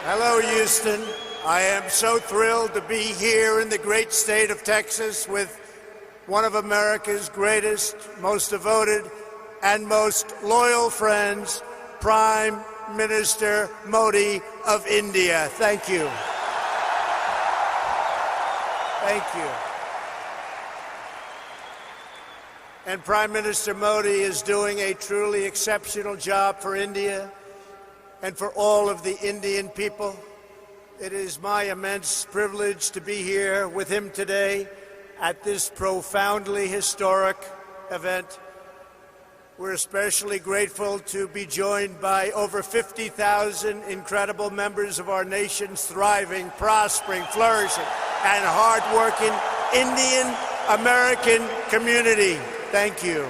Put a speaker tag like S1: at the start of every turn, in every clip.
S1: Hello, Houston. I am so thrilled to be here in the great state of Texas with one of America's greatest, most devoted, and most loyal friends, Prime Minister Modi of India. Thank you. Thank you. And Prime Minister Modi is doing a truly exceptional job for India and for all of the Indian people. It is my immense privilege to be here with him today at this profoundly historic event. We're especially grateful to be joined by over 50,000 incredible members of our nation's thriving, prospering, flourishing, and hardworking Indian-American community. Thank you.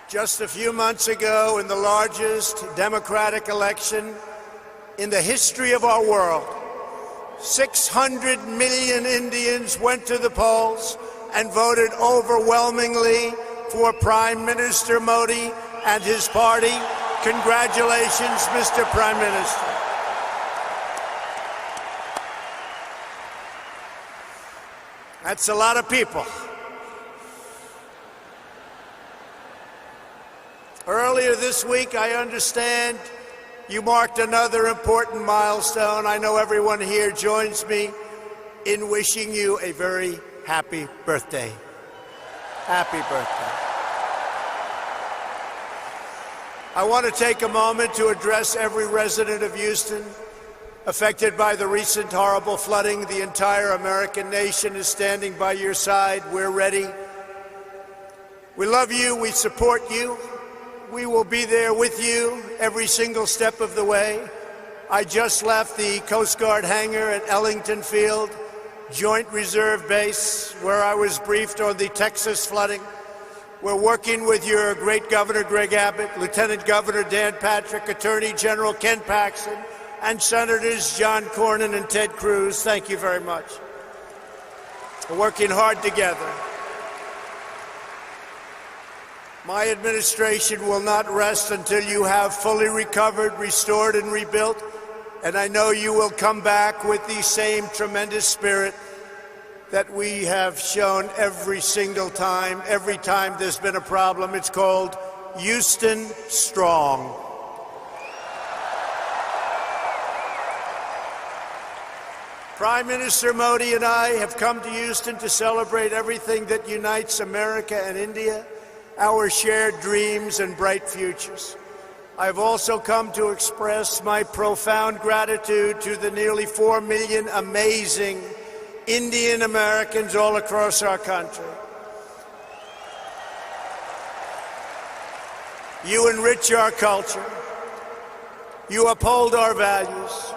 S1: Just a few months ago, in the largest democratic election in the history of our world, 600 million Indians went to the polls and voted overwhelmingly for Prime Minister Modi and his party. Congratulations, Mr. Prime Minister. That's a lot of people. Earlier this week, I understand you marked another important milestone. I know everyone here joins me in wishing you a very happy birthday. Happy birthday. I want to take a moment to address every resident of Houston affected by the recent horrible flooding. The entire American nation is standing by your side. We're ready. We love you. We support you. We will be there with you every single step of the way. I just left the Coast Guard hangar at Ellington Field, Joint Reserve Base, where I was briefed on the Texas flooding. We're working with your great Governor Greg Abbott, Lieutenant Governor Dan Patrick, Attorney General Ken Paxton, and Senators John Cornyn and Ted Cruz. Thank you very much. We're working hard together. My administration will not rest until you have fully recovered, restored, and rebuilt. And I know you will come back with the same tremendous spirit that we have shown every single time, every time there's been a problem. It's called Houston Strong. Prime Minister Modi and I have come to Houston to celebrate everything that unites America and India, our shared dreams and bright futures. I've also come to express my profound gratitude to the nearly 4 million amazing Indian Americans all across our country. You enrich our culture. You uphold our values.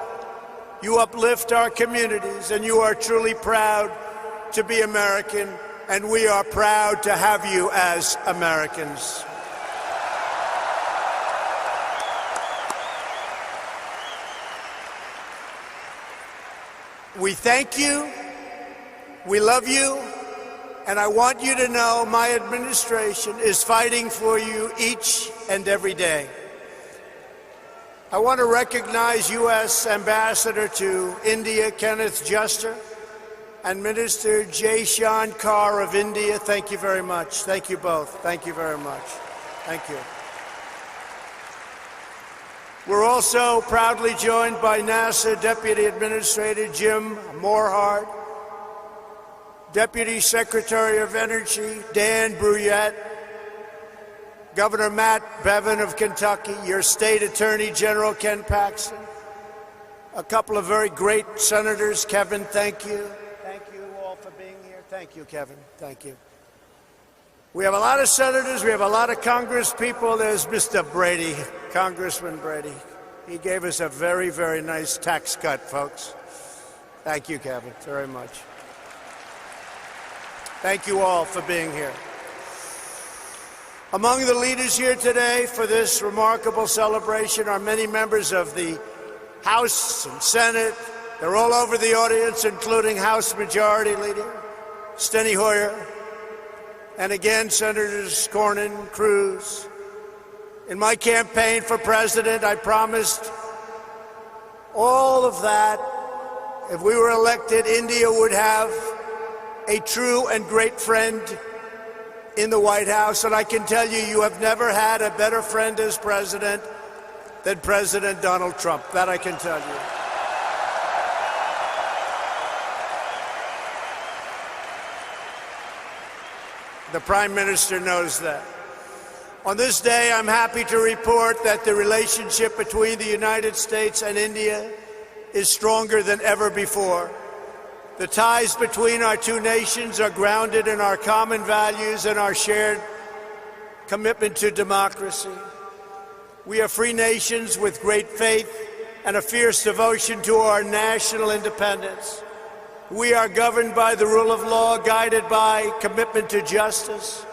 S1: You uplift our communities, and you are truly proud to be American, and we are proud to have you as Americans. We thank you, we love you, and I want you to know my administration is fighting for you each and every day. I want to recognize U.S. Ambassador to India, Kenneth Juster, and Minister Jaishankar Carr of India. Thank you very much. Thank you both. Thank you very much. Thank you. We're also proudly joined by NASA Deputy Administrator Jim Morehart, Deputy Secretary of Energy Dan Brouillette, Governor Matt Bevin of Kentucky, your State Attorney General Ken Paxton, a couple of very great senators. Kevin, thank you. Thank you all for being here. Thank you, Kevin. Thank you. We have a lot of senators. We have a lot of Congress people. There's Mr. Brady, Congressman Brady. He gave us a very, very nice tax cut, folks. Thank you, Kevin, very much. Thank you all for being here. Among the leaders here today for this remarkable celebration are many members of the House and Senate. They're all over the audience, including House Majority Leader Steny Hoyer, and again, Senators Cornyn, Cruz, In my campaign for president, I promised all of that. If we were elected, India would have a true and great friend in the White House. And I can tell you, you have never had a better friend as president than President Donald Trump. That I can tell you. The Prime Minister knows that. On this day, I'm happy to report that the relationship between the United States and India is stronger than ever before. The ties between our two nations are grounded in our common values and our shared commitment to democracy. We are free nations with great faith and a fierce devotion to our national independence. We are governed by the rule of law, guided by commitment to justice,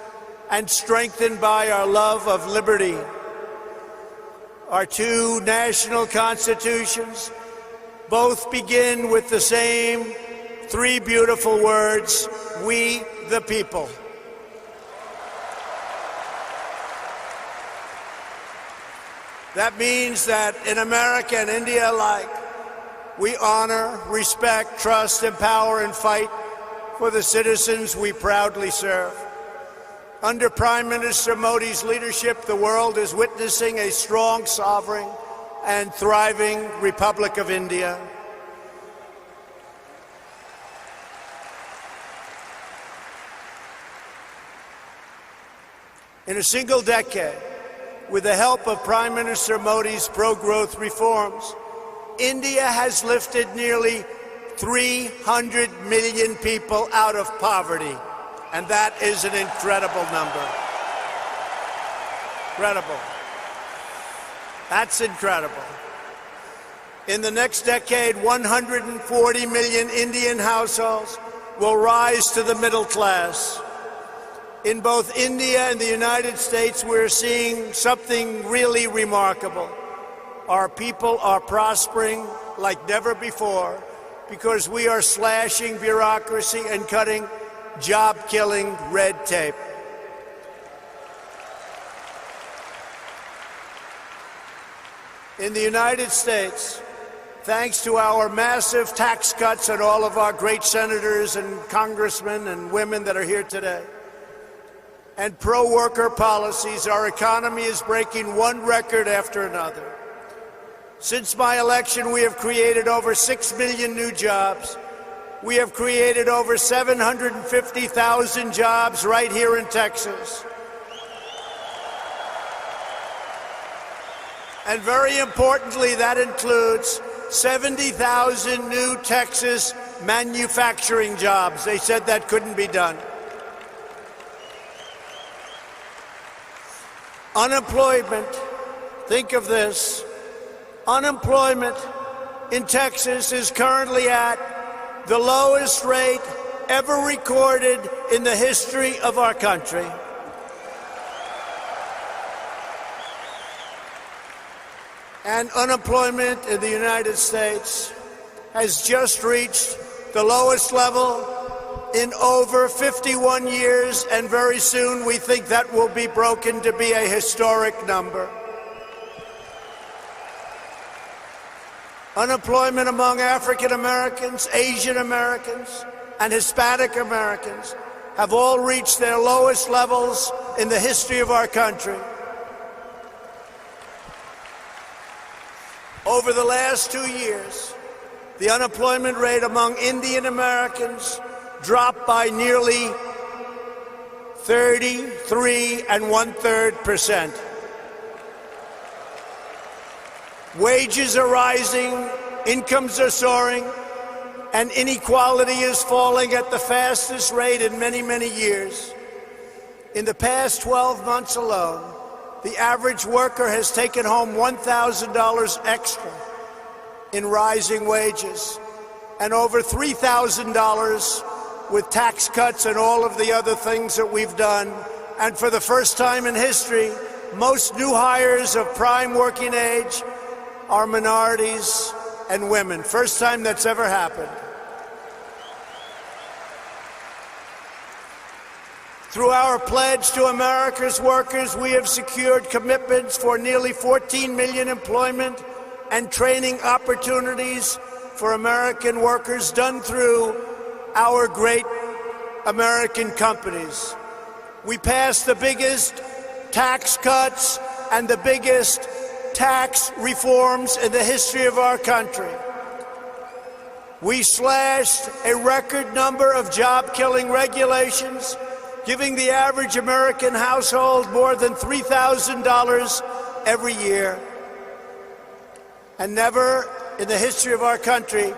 S1: and strengthened by our love of liberty. Our two national constitutions both begin with the same three beautiful words: we the people. That means that in America and India alike, we honor, respect, trust, empower, and fight for the citizens we proudly serve. Under Prime Minister Modi's leadership, the world is witnessing a strong, sovereign, and thriving Republic of India. In a single decade, with the help of Prime Minister Modi's pro-growth reforms, India has lifted nearly 300 million people out of poverty. And that is an incredible number. Incredible. That's incredible. In the next decade, 140 million Indian households will rise to the middle class. In both India and the United States, we're seeing something really remarkable. Our people are prospering like never before because we are slashing bureaucracy and cutting job-killing red tape. In the United States, thanks to our massive tax cuts and all of our great senators and congressmen and women that are here today, and pro-worker policies, our economy is breaking one record after another. Since my election, we have created over 6 million new jobs. We have created over 750,000 jobs right here in Texas. And very importantly, that includes 70,000 new Texas manufacturing jobs. They said that couldn't be done. Unemployment, think of this, unemployment in Texas is currently at the lowest rate ever recorded in the history of our country. And unemployment in the United States has just reached the lowest level in over 51 years, and very soon we think that will be broken to be a historic number. Unemployment among African Americans, Asian Americans, and Hispanic Americans have all reached their lowest levels in the history of our country. Over the last 2 years, the unemployment rate among Indian Americans dropped by nearly 33 1/3%. Wages are rising, incomes are soaring, and inequality is falling at the fastest rate in many, many years. In the past 12 months alone, the average worker has taken home $1,000 extra in rising wages, and over $3,000 with tax cuts and all of the other things that we've done. And for the first time in history, most new hires of prime working age are minorities and women. First time that's ever happened. Through our pledge to America's workers, we have secured commitments for nearly 14 million employment and training opportunities for American workers done through our great American companies. We passed the biggest tax cuts and the biggest tax reforms in the history of our country. We slashed a record number of job-killing regulations, giving the average American household more than $3,000 every year. And never in the history of our country,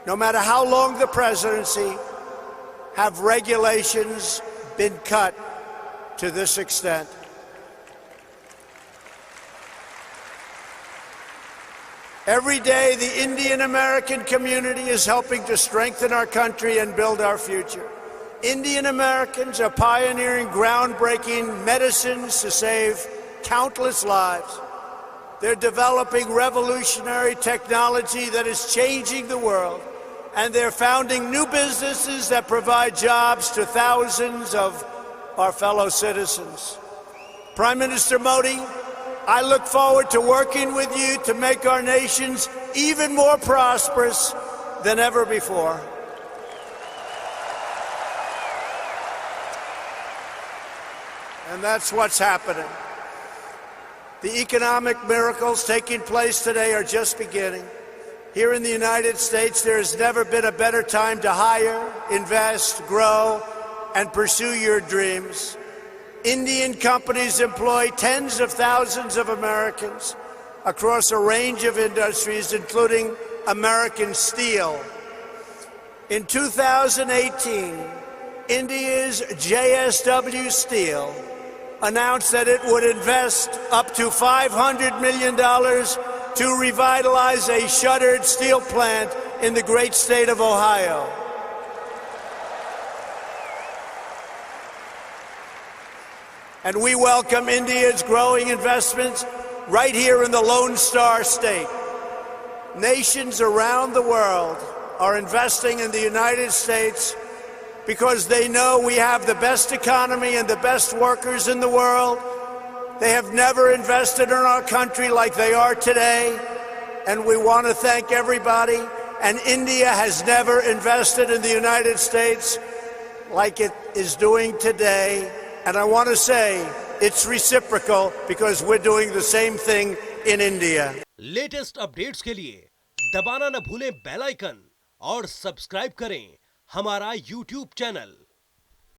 S1: no matter how long the presidency, have regulations been cut to this extent. Every day, the Indian American community is helping to strengthen our country and build our future. Indian Americans are pioneering groundbreaking medicines to save countless lives. They're developing revolutionary technology that is changing the world, and they're founding new businesses that provide jobs to thousands of our fellow citizens. Prime Minister Modi, I look forward to working with you to make our nations even more prosperous than ever before. And that's what's happening. The economic miracles taking place today are just beginning. Here in the United States, there has never been a better time to hire, invest, grow, and pursue your dreams. Indian companies employ tens of thousands of Americans across a range of industries, including American steel. In 2018, India's JSW Steel announced that it would invest up to $500 million to revitalize a shuttered steel plant in the great state of Ohio. And we welcome India's growing investments right here in the Lone Star State. Nations around the world are investing in the United States because they know we have the best economy and the best workers in the world. They have never invested in our country like they are today, and we want to thank everybody. And India has never invested in the United States like it is doing today. And I want to say it's reciprocal because we're doing the same thing in India.
S2: Latest updates के लिए दबाना न भूलें bell icon और subscribe करें हमारा YouTube channel.